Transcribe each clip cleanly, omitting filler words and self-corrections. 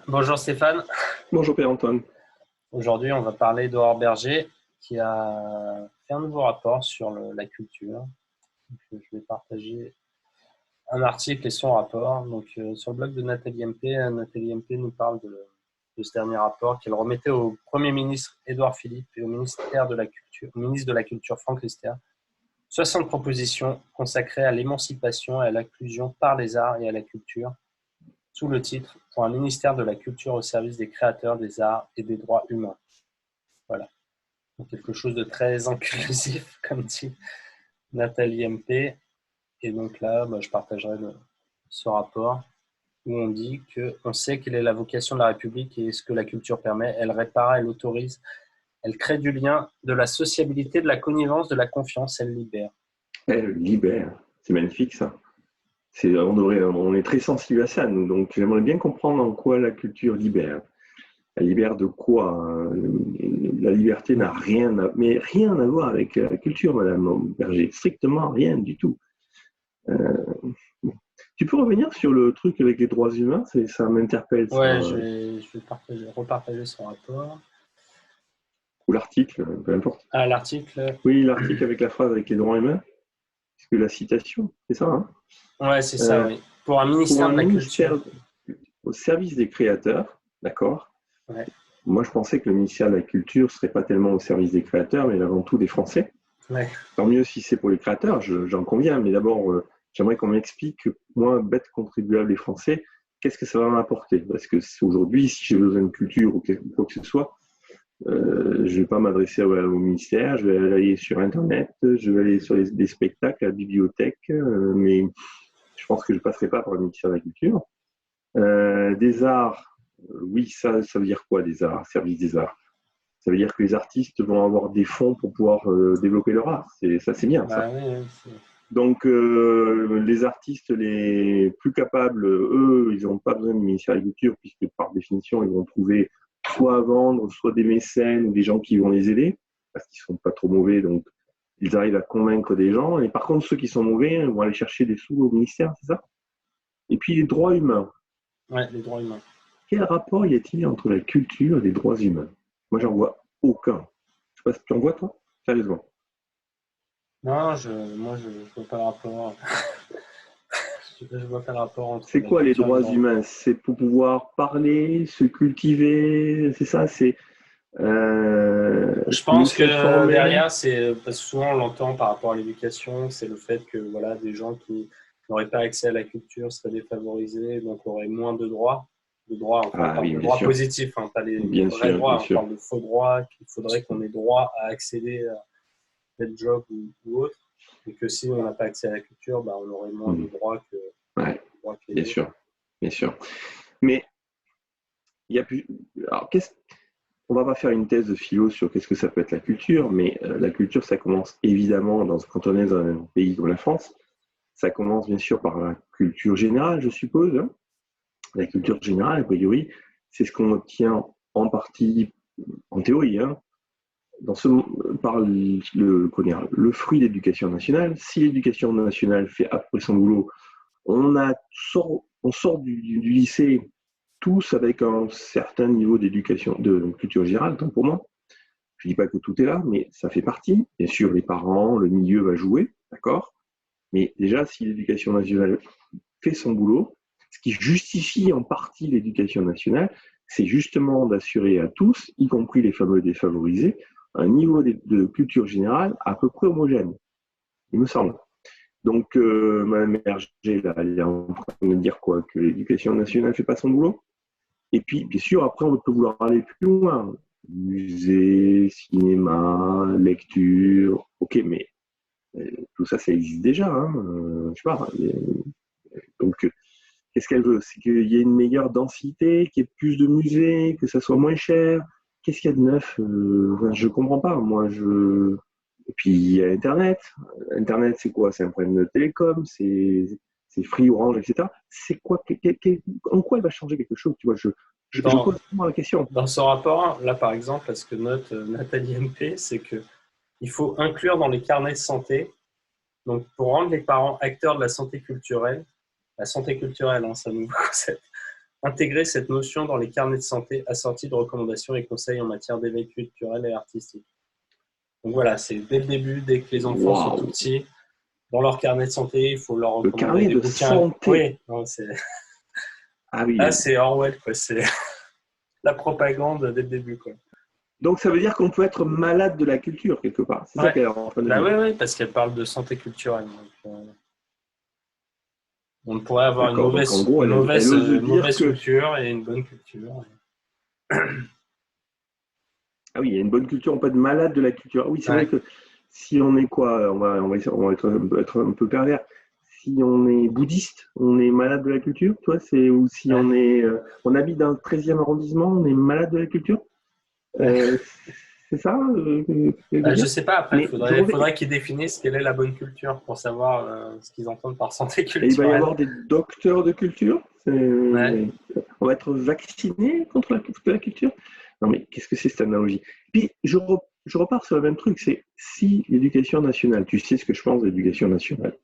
Bonjour Stéphane. Bonjour Pierre-Antoine. Aujourd'hui, on va parler d'Aurore Berger qui a fait un nouveau rapport sur la culture. Donc, je vais partager un article et son rapport. Sur le blog de Nathalie MP, Nathalie MP nous parle de ce dernier rapport qu'elle remettait au Premier ministre Édouard Philippe et au ministère de la Culture, au ministre de la Culture Franck Riester. 60 propositions consacrées à l'émancipation et à l'inclusion par les arts et à la culture, sous le titre « Pour un ministère de la culture au service des créateurs, des arts et des droits humains ». Voilà. Donc, quelque chose de très inclusif, comme dit Nathalie MP. Et donc là, je partagerai ce rapport où on dit qu'on sait quelle est la vocation de la République et ce que la culture permet. Elle répare, elle autorise, elle crée du lien, de la sociabilité, de la connivence, de la confiance, elle libère. Elle libère, c'est magnifique ça. On est très sensible à ça, nous. Donc j'aimerais bien comprendre en quoi la culture libère. Elle libère de quoi, hein? La liberté n'a rien à voir avec la culture, Madame Berger. Strictement rien du tout. Tu peux revenir sur le truc avec les droits humains? Ça m'interpelle, ça. Ouais, je vais repartager son rapport. Ou l'article, peu importe. Ah, l'article. Oui, l'article avec la phrase avec les droits humains. Parce que la citation, c'est ça, hein? Ouais, c'est ça, oui. Pour un Pour ministère un de la ministère culture. au service des créateurs, d'accord? Ouais. Moi, je pensais que le ministère de la Culture ne serait pas tellement au service des créateurs, mais avant tout des Français. Ouais. Tant mieux si c'est pour les créateurs, j'en conviens, mais d'abord, j'aimerais qu'on m'explique, moi, bête contribuable et français, qu'est-ce que ça va m'apporter? Parce que aujourd'hui, si j'ai besoin de culture ou quoi que ce soit, je ne vais pas m'adresser au ministère, je vais aller sur Internet, je vais aller sur des spectacles, à la bibliothèque, mais je pense que je ne passerai pas par le ministère de la Culture. Des arts, oui, ça veut dire quoi, des arts, service des arts? Ça veut dire que les artistes vont avoir des fonds pour pouvoir développer leur art. C'est bien, ça. Oui, Donc, les artistes les plus capables, eux, ils n'ont pas besoin du ministère de la Culture, puisque par définition, ils vont trouver soit à vendre, soit des mécènes ou des gens qui vont les aider, parce qu'ils ne sont pas trop mauvais, donc ils arrivent à convaincre des gens. Et par contre, ceux qui sont mauvais vont aller chercher des sous au ministère, c'est ça? Et puis, les droits humains. Ouais, les droits humains. Quel rapport y a-t-il entre la culture et les droits humains? Moi, j'en vois aucun. Je sais pas si tu en vois, toi? Sérieusement. Non, moi, je vois pas le rapport. Je vois pas le rapport entre C'est la quoi les culture et les droits droits humains. humains? C'est pour pouvoir parler, se cultiver, c'est ça? C'est Je mieux pense que s'informer? derrière, parce que souvent on l'entend par rapport à l'éducation, c'est le fait que voilà, des gens qui n'auraient pas accès à la culture seraient défavorisés, donc auraient moins de droits. De droits, enfin, on Ah parle oui, de bien droits sûr. positifs, hein, pas les Bien vrais sûr, bien droits, on sûr. parle de faux droits, qu'il faudrait qu'on ait droit à accéder à tel job ou autre, et que si on n'a pas accès à la culture, on aurait moins de Mhm. droits Ouais, que bien les autres. sûr, bien sûr. Mais il y a plus. Alors, on va pas faire une thèse de philo sur qu'est-ce que ça peut être la culture, mais la culture, ça commence évidemment quand on est dans un pays comme la France. Ça commence bien sûr par la culture générale, je suppose, hein. La culture générale, a priori, c'est ce qu'on obtient en partie, en théorie, hein, par le fruit de l'éducation nationale. Si l'éducation nationale fait après son boulot, on sort du lycée tous avec un certain niveau d'éducation, de culture générale, tant pour moi. Je ne dis pas que tout est là, mais ça fait partie. Bien sûr, les parents, le milieu va jouer, d'accord? Mais déjà, si l'éducation nationale fait son boulot, ce qui justifie en partie l'éducation nationale, c'est justement d'assurer à tous, y compris les fameux défavorisés, un niveau de culture générale à peu près homogène, il me semble. Donc, Mme Berger, là, elle est en train de dire quoi? Que l'éducation nationale ne fait pas son boulot? Et puis, bien sûr, après, on peut vouloir aller plus loin. Musée, cinéma, lecture, ok, mais tout ça, ça existe déjà. Hein, je sais pas. Donc, qu'est-ce qu'elle veut? C'est qu'il y ait une meilleure densité, qu'il y ait plus de musées, que ça soit moins cher. Qu'est-ce qu'il y a de neuf? Je comprends pas. Et puis, il y a Internet. Internet, c'est quoi? C'est un problème de télécom, c'est Free, Orange, etc. C'est quoi? En quoi il va changer quelque chose? Tu vois, je Dans, pose vraiment la question. dans ce rapport, là par exemple, ce que note Nathalie MP, c'est qu'il faut inclure dans les carnets de santé, donc pour rendre les parents acteurs de la santé culturelle, hein, c'est un nouveau concept, intégrer cette notion dans les carnets de santé assortis de recommandations et conseils en matière d'éveil culturel et artistique. Donc voilà, c'est dès le début, dès que les enfants sont tout Waouh! petits, dans leur carnet de santé, il faut leur Le recommander carnet des de bouquins. santé. Oui, non, Ah oui, là, oui. c'est Orwell, quoi. C'est la propagande dès le début, quoi. Donc ça veut dire qu'on peut être malade de la culture quelque part. C'est ça Ouais. qu'elle est en train de Bah dire. oui, oui, parce qu'elle parle de santé culturelle. Donc, on pourrait avoir D'accord. Donc en gros, elle ose dire mauvaise que culture et une bonne culture. ah oui, il y a une bonne culture, on peut être malade de la culture. Ah oui, c'est vrai Ouais. que si on est quoi, on va être un peu pervers. Si on est bouddhiste, on est malade de la culture, toi, c'est ou si Ouais. on habite dans le 13e arrondissement, on est malade de la culture. Ouais. Euh, c'est ça que je veux Je dire. sais pas, après, Mais je reviens, faudrait qu'ils définissent quelle est la bonne culture pour savoir ce qu'ils entendent par santé et il va y culturelle. avoir des docteurs de culture. Ouais. On va être vacciné contre la culture. Non, mais qu'est-ce que c'est cette analogie? Puis, je repars sur le même truc, c'est si l'éducation nationale, tu sais ce que je pense de l'éducation nationale,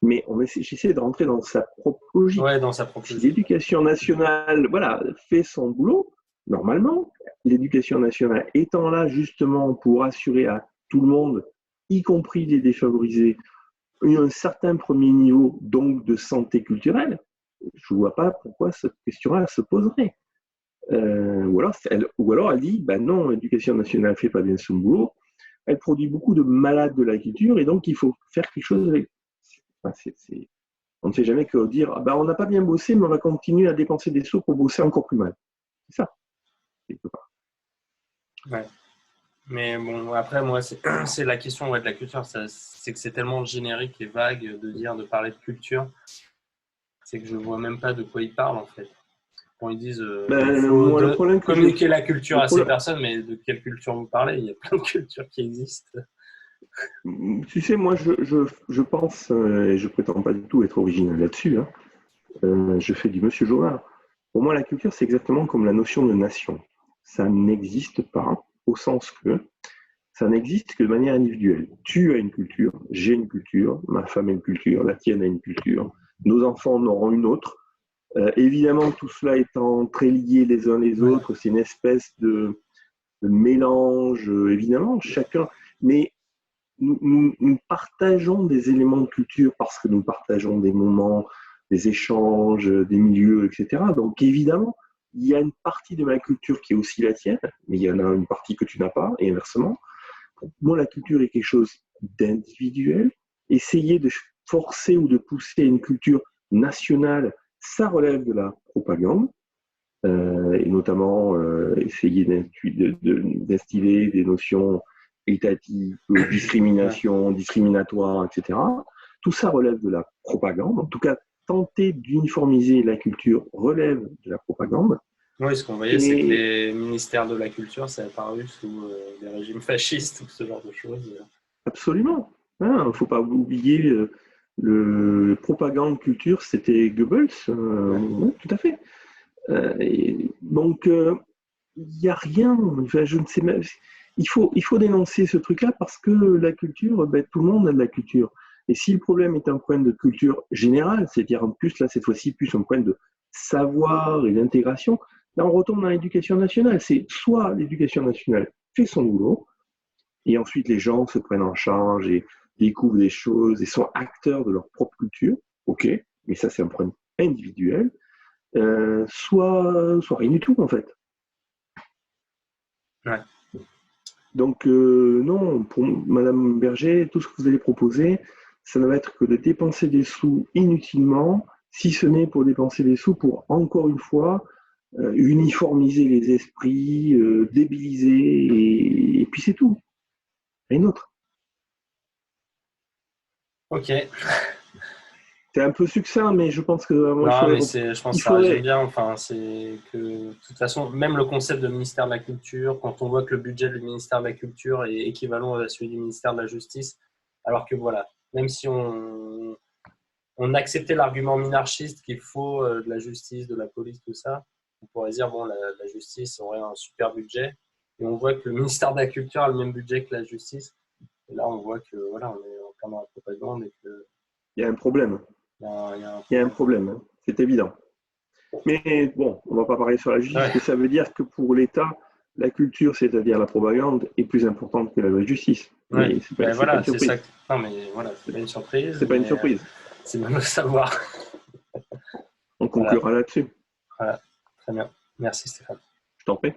mais j'essaie de rentrer dans sa propre logique. Ouais, dans sa propre Si logique. l'éducation nationale, voilà, fait son boulot, normalement, l'éducation nationale étant là justement pour assurer à tout le monde, y compris les défavorisés, un certain premier niveau donc de santé culturelle, je ne vois pas pourquoi cette question-là se poserait. Ou alors elle dit, ben non, l'éducation nationale ne fait pas bien son boulot, elle produit beaucoup de malades de la culture et donc il faut faire quelque chose avec. Enfin, on ne fait jamais que dire, ah ben, on n'a pas bien bossé, mais on va continuer à dépenser des sous pour bosser encore plus mal. C'est ça, quelque part. Ouais. Mais bon, après, moi, c'est la question ouais, de la culture. C'est que c'est tellement générique et vague de parler de culture. C'est que je vois même pas de quoi ils parlent, en fait. Quand ils disent il Ben, faut moi, le problème que j'ai, communiquer la culture le à ces problème, personnes, mais de quelle culture vous parlez? Il y a plein de cultures qui existent. tu sais, moi, je pense, et je prétends pas du tout être original là-dessus, hein, je fais du Monsieur Jaurès. Pour moi, la culture, c'est exactement comme la notion de nation. Ça n'existe pas, au sens que ça n'existe que de manière individuelle. Tu as une culture, j'ai une culture, ma femme a une culture, la tienne a une culture, nos enfants en auront une autre. Évidemment, tout cela étant très lié les uns les Ouais. autres, c'est une espèce de mélange, évidemment, chacun. Mais nous partageons des éléments de culture parce que nous partageons des moments, des échanges, des milieux, etc. Donc évidemment, il y a une partie de ma culture qui est aussi la tienne, mais il y en a une partie que tu n'as pas, et inversement. Pour moi, la culture est quelque chose d'individuel. Essayer de forcer ou de pousser une culture nationale, ça relève de la propagande. Et notamment essayer d'instiller des notions étatiques, Ouais. discrimination, discriminatoire, etc. Tout ça relève de la propagande. En tout cas, tenter d'uniformiser la culture relève de la propagande. Oui, ce qu'on voyait, c'est que Et les ministères de la culture, ça a apparu sous des régimes fascistes ou ce genre de choses. absolument, il ne faut pas oublier le propagande culture, c'était Goebbels. Ouais. Ouais, tout à fait. Donc, il n'y a rien, enfin, je ne sais même, il faut dénoncer ce truc-là parce que la culture, ben, tout le monde a de la culture. Et si le problème est un problème de culture générale, c'est-à-dire en plus, là, cette fois-ci, plus un problème de savoir et d'intégration, là, on retombe dans l'éducation nationale. C'est soit l'éducation nationale fait son boulot, et ensuite les gens se prennent en charge et découvrent des choses et sont acteurs de leur propre culture, ok, mais ça, c'est un problème individuel, soit rien du tout, en fait. Ouais. Donc, non, pour Madame Berger, tout ce que vous allez proposer, ça ne va être que de dépenser des sous inutilement, si ce n'est pour dépenser des sous pour, encore une fois, uniformiser les esprits, débiliser, et puis c'est tout. Rien d'autre. Ok. C'est un peu succinct, mais je pense que moi, Non, mais je pense il que ça résume faudrait. bien. Enfin, c'est que de toute façon, même le concept de ministère de la Culture, quand on voit que le budget du ministère de la Culture est équivalent à celui du ministère de la Justice, alors que voilà, même si on acceptait l'argument minarchiste qu'il faut de la justice, de la police, tout ça, on pourrait dire bon, la justice aurait un super budget, et on voit que le ministère de la Culture a le même budget que la justice. Et là, on voit que voilà, on est en plein dans la propagande et que Il y a un problème. il y a un Il y a un problème. problème, hein. C'est évident. Mais bon, on ne va pas parler sur la justice, Ouais. mais ça veut dire que pour l'État, la culture, c'est-à-dire la propagande, est plus importante que la vraie justice. Ouais. Mais Ben c'est pas voilà, une c'est ça. surprise. Non, mais voilà, c'est pas une surprise, C'est pas une mais surprise. c'est bon de le savoir. On Voilà, conclura là-dessus. voilà, très bien. Merci Stéphane. Je t'en prie.